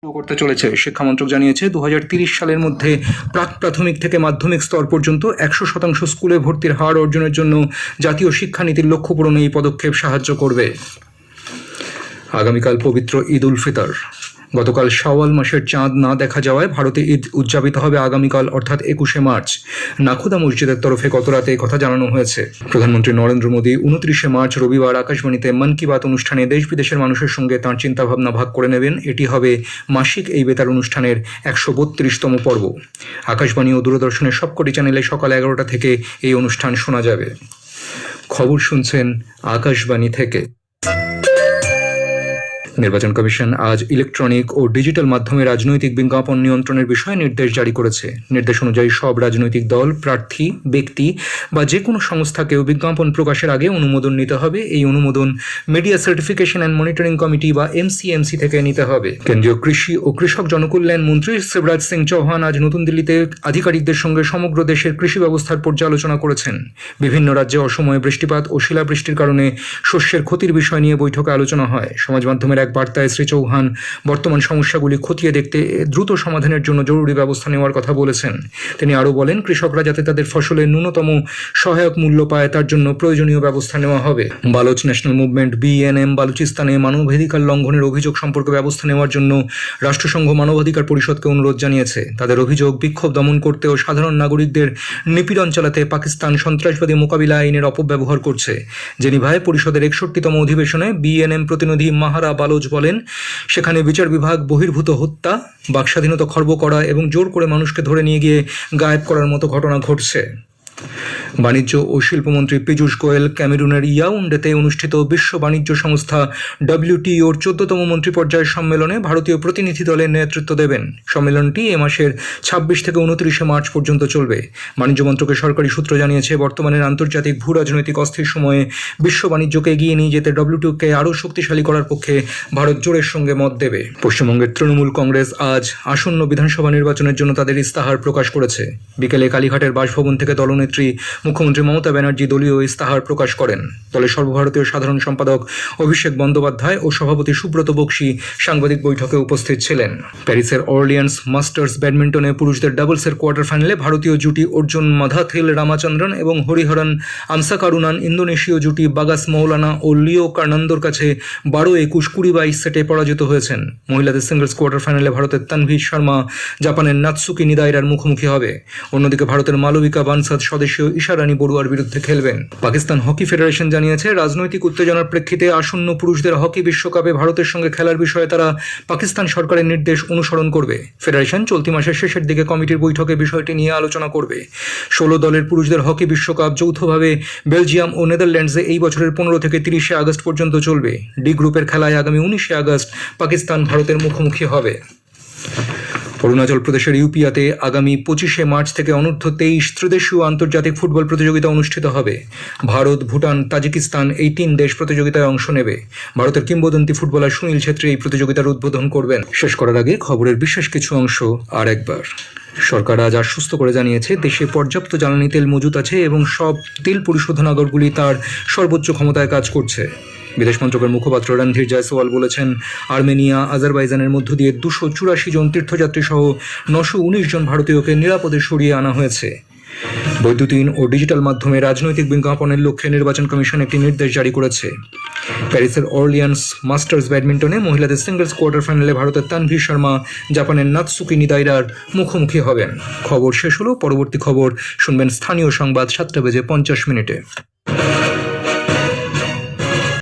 করতে চলেছে। শিক্ষামন্ত্রক জানিয়েছে 2030 সালের মধ্যে প্রাক প্রাথমিক থেকে মাধ্যমিক স্তর পর্যন্ত 100% স্কুলে ভর্তির হার অর্জনের জন্য জাতীয় শিক্ষানীতির লক্ষ্য পূরণে এই পদক্ষেপ সাহায্য করবে। আগামীকাল পবিত্র ঈদ উল ফিতর। গতকাল শাওয়াল মাসের চাঁদ না দেখা যাওয়ায় ভারতে ঈদ উদযাপিত হবে আগামীকাল অর্থাৎ 21শে মার্চ। নাখোদা মসজিদের তরফে গত রাতে কথা জানানো হয়েছে। প্রধানমন্ত্রী নরেন্দ্র মোদী 29শে মার্চ রবিবার আকাশবাণীতে মন কি বাত অনুষ্ঠানে দেশ বিদেশের মানুষের সঙ্গে তাঁর চিন্তাভাবনা ভাগ করে নেবেন। এটি হবে মাসিক এই বেতার অনুষ্ঠানের 132তম পর্ব। আকাশবাণী ও দূরদর্শনের সবকটি চ্যানেলে সকাল 11টা থেকে এই অনুষ্ঠান শোনা যাবে। খবর শুনছেন আকাশবাণী থেকে। নির্বাচন কমিশন আজ ইলেকট্রনিক ও ডিজিটাল মাধ্যমে রাজনৈতিক বিজ্ঞাপন নিয়ন্ত্রণের বিষয়ে নির্দেশ জারি করেছে। নির্দেশ অনুযায়ী সব রাজনৈতিক দল, প্রার্থী, ব্যক্তি বা যে কোনো সংস্থাকেও বিজ্ঞাপন প্রকাশের আগে অনুমোদন নিতে হবে। এই অনুমোদন media certification and monitoring committee বা MCMC থেকে নিতে হবে। কেন্দ্রীয় কৃষি ও কৃষক জনকল্যাণ মন্ত্রী শিবরাজ সিং চৌহান আজ নতুন দিল্লিতে আধিকারিকদের সঙ্গে সমগ্র দেশের কৃষি ব্যবস্থার পর্যালোচনা করেছেন। বিভিন্ন রাজ্যে অসময়ে বৃষ্টিপাত ও শিলাবৃষ্টির কারণে শস্যের ক্ষতির বিষয় নিয়ে বৈঠকে আলোচনা হয়। সমাজ মাধ্যমের এক বার্তায় শ্রী চৌহান বর্তমান সমস্যাগুলি খতিয়ে দেখতে দ্রুত সমাধানের জন্য জরুরি ব্যবস্থা নেওয়ার কথা বলেছেন। তিনি আরও বলেন, কৃষকরা যাতে তাদের ফসলের ন্যূনতম সহায়ক মূল্য পায় তার জন্য প্রয়োজনীয় ব্যবস্থা নেওয়া হবে। বালোচ ন্যাশনাল মুভমেন্ট BNM বালুচিস্তানে মানবাধিকার লঙ্ঘনের অভিযোগ সম্পর্কে ব্যবস্থা নেওয়ার জন্য রাষ্ট্রসংঘ মানবাধিকার পরিষদকে অনুরোধ জানিয়েছে। তাদের অভিযোগ, বিক্ষোভ দমন করতে ও সাধারণ নাগরিকদের নিপীড়ন চালাতে পাকিস্তান সন্ত্রাসবাদী মোকাবিলা আইনের অপব্যবহার করছে। জেনিভায় পরিষদের 61তম অধিবেশনে BNM প্রতিনিধি মাহারা বালোচ বলেন, সেখানে বিচার বিভাগ বহির্ভূত হত্যা, বাকস্বাধীনতা খর্ব করা এবং জোর করে মানুষকে ধরে নিয়ে গিয়ে গায়েব করার মতো ঘটনা ঘটছে। বাণিজ্য ও শিল্পমন্ত্রী পীযূষ গোয়েল ক্যামেরুনের ইয়াউন্ডেতে অনুষ্ঠিত বিশ্ব বাণিজ্য সংস্থা WTOর 14তম মন্ত্রী পর্যায়ের সম্মেলনে ভারতীয় প্রতিনিধি দলের নেতৃত্ব দেবেন। সম্মেলনটি এ মাসের 26 থেকে 29শে মার্চ পর্যন্ত চলবে। বাণিজ্য মন্ত্রকের সরকারি সূত্র জানিয়েছে, বর্তমানের আন্তর্জাতিক ভূ রাজনৈতিক অস্থির সময়ে বিশ্ব বাণিজ্যকে এগিয়ে নিয়ে যেতে WTOকে আরও শক্তিশালী করার পক্ষে ভারত জোরের সঙ্গে মত দেবে। পশ্চিমবঙ্গের তৃণমূল কংগ্রেস আজ আসন্ন বিধানসভা নির্বাচনের জন্য তাদের ইস্তাহার প্রকাশ করেছে। বিকেলে কালীঘাটের বাসভবন থেকে দলনেত্রী মুখ্যমন্ত্রী মমতা ব্যানার্জি দলীয় ইস্তাহার প্রকাশ করেন। দলের সর্বভারতীয় সাধারণ সম্পাদক অভিষেক বন্দ্যোপাধ্যায় ও সভাপতি সুব্রত বক্সী সাংবাদিক বৈঠকে উপস্থিত ছিলেন। প্যারিসের অর্লিয়ান্স মাস্টার্স ব্যাডমিন্টনে পুরুষদের ডাবলসের কোয়ার্টার ফাইনালে ভারতীয় জুটি অর্জুন মাধাথিল রামাচন্দ্রন এবং হরিহরন আমসাকারুনান ইন্দোনেশীয় জুটি বাগাস মৌলানা ও লিও কার্নান্দোর কাছে 12-21, 20-22 সেটে পরাজিত হয়েছেন। মহিলাদের সিঙ্গলস কোয়ার্টার ফাইনালে ভারতের তানভি শর্মা জাপানের নাতসুকি নিদাইরার মুখোমুখি হবে। অন্যদিকে ভারতের মালবিকা বানসাদ স্বদেশীয় ঈশা রানী বড়ুয়ার বিরুদ্ধে খেলবেন। পাকিস্তান হকি ফেডারেশন জানিয়েছে, রাজনৈতিক উত্তেজনার প্রেক্ষিতে আসন্ন পুরুষদের হকি বিশ্বকাপে ভারতের সঙ্গে খেলার বিষয়ে তারা পাকিস্তান সরকারের নির্দেশ অনুসরণ করবে। ফেডারেশন চলতি মাসের শেষের দিকে কমিটির বৈঠকে বিষয়টি নিয়ে আলোচনা করবে। 16 দলের পুরুষদের হকি বিশ্বকাপ যৌথভাবে বেলজিয়াম ও নেদারল্যান্ডসে এই বছরের 15 থেকে 30শে আগস্ট পর্যন্ত চলবে। ডি গ্রুপের খেলায় আগামী 19শে আগস্ট পাকিস্তান ভারতের মুখোমুখি হবে। অরুণাচল প্রদেশের ইউপিয়াতে আগামী 25শে মার্চ থেকে অনূর্ধ্ব 23 ত্রিদেশীয় আন্তর্জাতিক ফুটবল প্রতিযোগিতা অনুষ্ঠিত হবে। ভারত, ভুটান, তাজিকিস্তান এই 3 দেশ প্রতিযোগিতায় অংশ নেবে। ভারতের কিংবদন্তি ফুটবলার সুনীল ছেত্রী এই প্রতিযোগিতার উদ্বোধন করবেন। শেষ করার আগে খবরের বিশেষ কিছু অংশ আর একবার। সরকার আজ আশ্বস্ত করে জানিয়েছে, দেশে পর্যাপ্ত জ্বালানি তেল মজুত আছে এবং সব তেল পরিশোধনাগারগুলি তার সর্বোচ্চ ক্ষমতায় কাজ করছে। বিদেশ মন্ত্রকের মুখপাত্র রণধীর জয়সওয়াল বলেছেন, আর্মেনিয়া, আজারবাইজানের মধ্য দিয়ে 284 জন তীর্থযাত্রী সহ 919 জন ভারতীয়কে নিরাপদে সরিয়ে আনা হয়েছে। বৈদ্যুতিন ও ডিজিটাল মাধ্যমে রাজনৈতিক বিজ্ঞাপনের লক্ষ্যে নির্বাচন কমিশন একটি নির্দেশ জারি করেছে। প্যারিসের অর্লিয়ান্স মাস্টার্স ব্যাডমিন্টনে মহিলাদের সিঙ্গলস কোয়ার্টার ফাইনালে ভারতের তানভি শর্মা জাপানের নাতসুকি নিদাইরার মুখোমুখি হবেন। খবর শেষ হলো। পরবর্তী খবর শুনবেন স্থানীয় সংবাদ 7:50 মিনিটে।